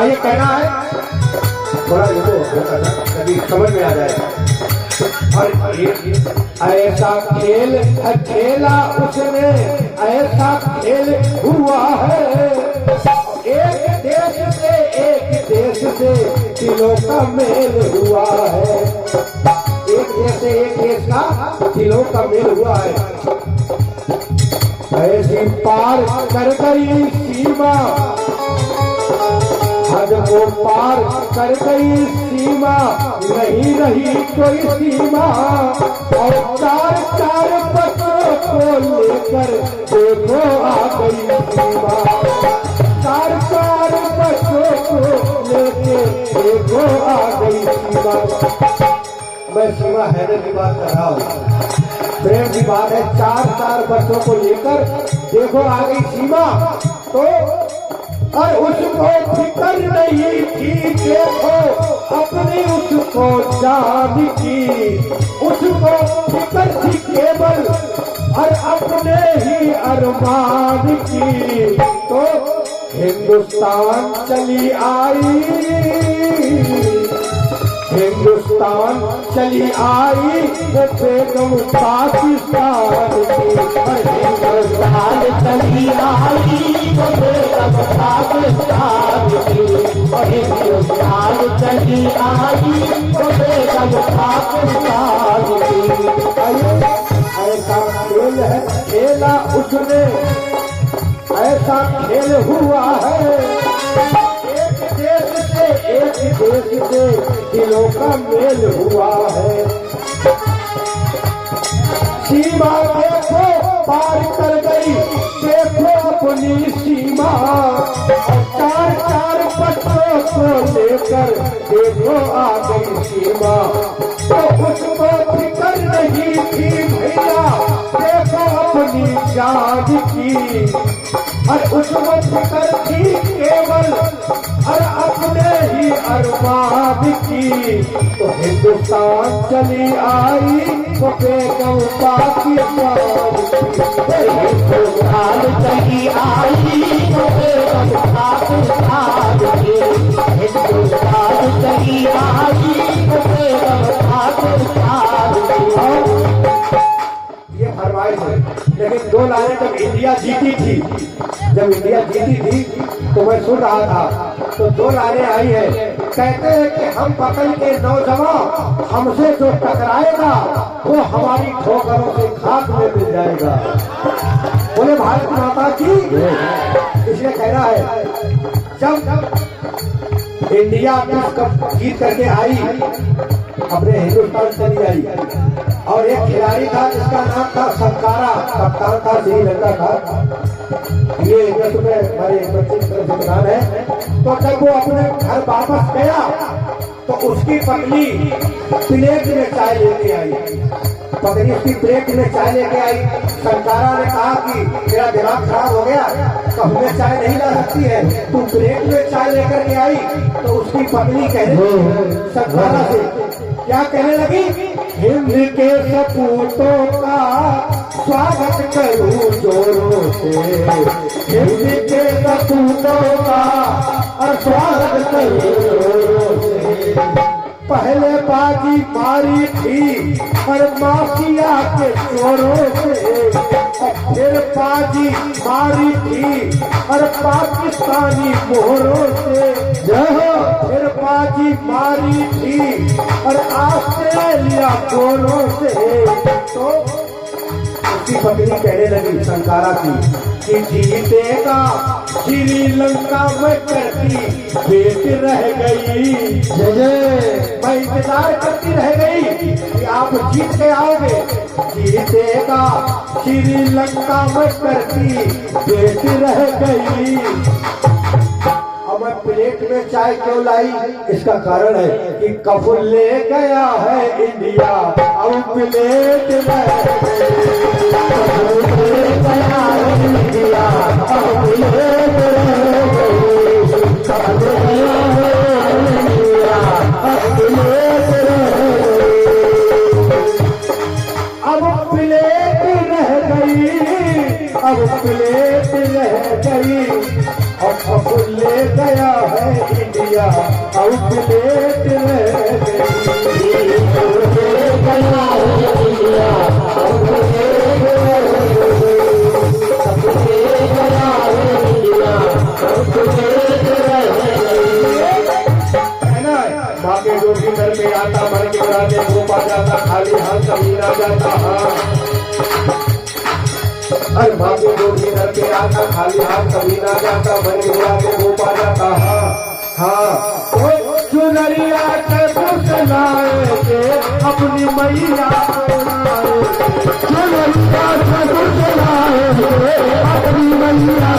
ये कहना है थोड़ा देखो कभी समझ में आ जाएगा। और ऐसा खेल खेला उसने, ऐसा खेल हुआ है, एक देश से दिलों का मेल हुआ है। एक देश का दिलों का मेल हुआ है। ऐसी पार कर गई सीमा, हद को पार कर गई सीमा, नहीं रही कोई सीमा। और चार चार बच्चों को लेकर देखो आ गई सीमा, चार चार बच्चों को लेके देखो आ गई सीमा। मैं सीमा हैदर की बात कर रहा हूँ, प्रेम की बात है। चार चार बच्चों को लेकर देखो आ गई सीमा। तो और उसको फिक्र नहीं थी, देखो अपनी उसको जान की, उसको फिक्र थी केवल और अपने ही अरमान की। तो हिंदुस्तान चली आई, हिंदुस्तान चली आई वो बेगम पाकिस्तान की। हिंदुस्तान चली आई वो बेगम पाकिस्तान की। हिंदुस्तान चली आई वो बेगम पाकिस्तान की। ऐसा खेल है खेला उसने, ऐसा खेल हुआ है। एक देश से दिलों का मेल हुआ है। सीमा देखो पार कर गई, देखो अपनी सीमा। चार चार बच्चों को लेकर देखो आ गई सीमा। तो उसको फिक्र नहीं थी भैया, देखो अपनी जान की। और उसको फिक्र थी केवल और अपने ही अरमान की। तो हिंदुस्तान चली आई वो बेगम पाकिस्तान की। हिंदुस्तान चली आई वो बेगम पाकिस्तान की। हिंदुस्तान चली आई वो बेगम पाकिस्तान की। ये फरमाइश है। लेकिन दो लाइनें जब इंडिया जीती थी, जब इंडिया जीती थी तो मैं सुन रहा था, तो दो लाइनें आई है। कहते हैं कि हम वतन के नौजवान, हमसे जो टकराएगा वो हमारी ठोकरों से खाक में मिल जाएगा। बोले भारत माता की। इसलिए कहना है जब इंडिया कप जीत करके आई, अपने हिंदुस्तान चली आई, और एक खिलाड़ी था जिसका नाम था संकारा, कप्तान था, श्रीलंका का। ये 10 रुपए हमारे बच्चे की तरफ से दान है। तो जब वो अपने घर वापस गया तो उसकी पत्नी प्लेट में चाय लेके आई, पत्नी उसकी प्लेट में चाय लेके आई। संकारा ने कहा कि मेरा दिमाग खराब हो गया, तो हमें चाय नहीं ला सकती है, तू प्लेट में चाय लेकर के आई। तो उसकी पत्नी कहने संकारा से क्या कहने लगी, हिंद के सपूतों का स्वागत करूं जोरों से, हिंद के सपूतों का और स्वागत करूं जोरों से। पहले बाजी मारी थी और माफिया के चोरों से, फिर बाजी मारी थी और पाकिस्तानी मोहरों से, फिर बाजी मारी थी और ऑस्ट्रेलिया गोरों से। तो उसकी पत्नी कहने लगी संकारा की कि जीतेगा श्रीलंका में करती वेट रह गई, मैं इंतजार करती रह गई कि आप जीत के आओगे। जीतेगा श्रीलंका में करती वेट रह गई। अब मैं प्लेट में चाय क्यों लाई, इसका कारण है कि कब ले गया है इंडिया, अब प्लेट रह गई। अब प्लेट रह गई, अब प्लेट रह गई। और अब ले गया है इंडिया आउटलेट रह गई। माँ के जोगी घर पे आता मन के राजे वो पा जाता खाली हाथ कभी ना जाता। हाँ अरे माँ के जोगी घर पे आता खाली हाथ कभी ना जाता मन के राजे वो पा जाता। हाँ हाँ चुनरिया के पुतलाए के अपनी मैया चुनरिया के पुतलाए अपनी मैया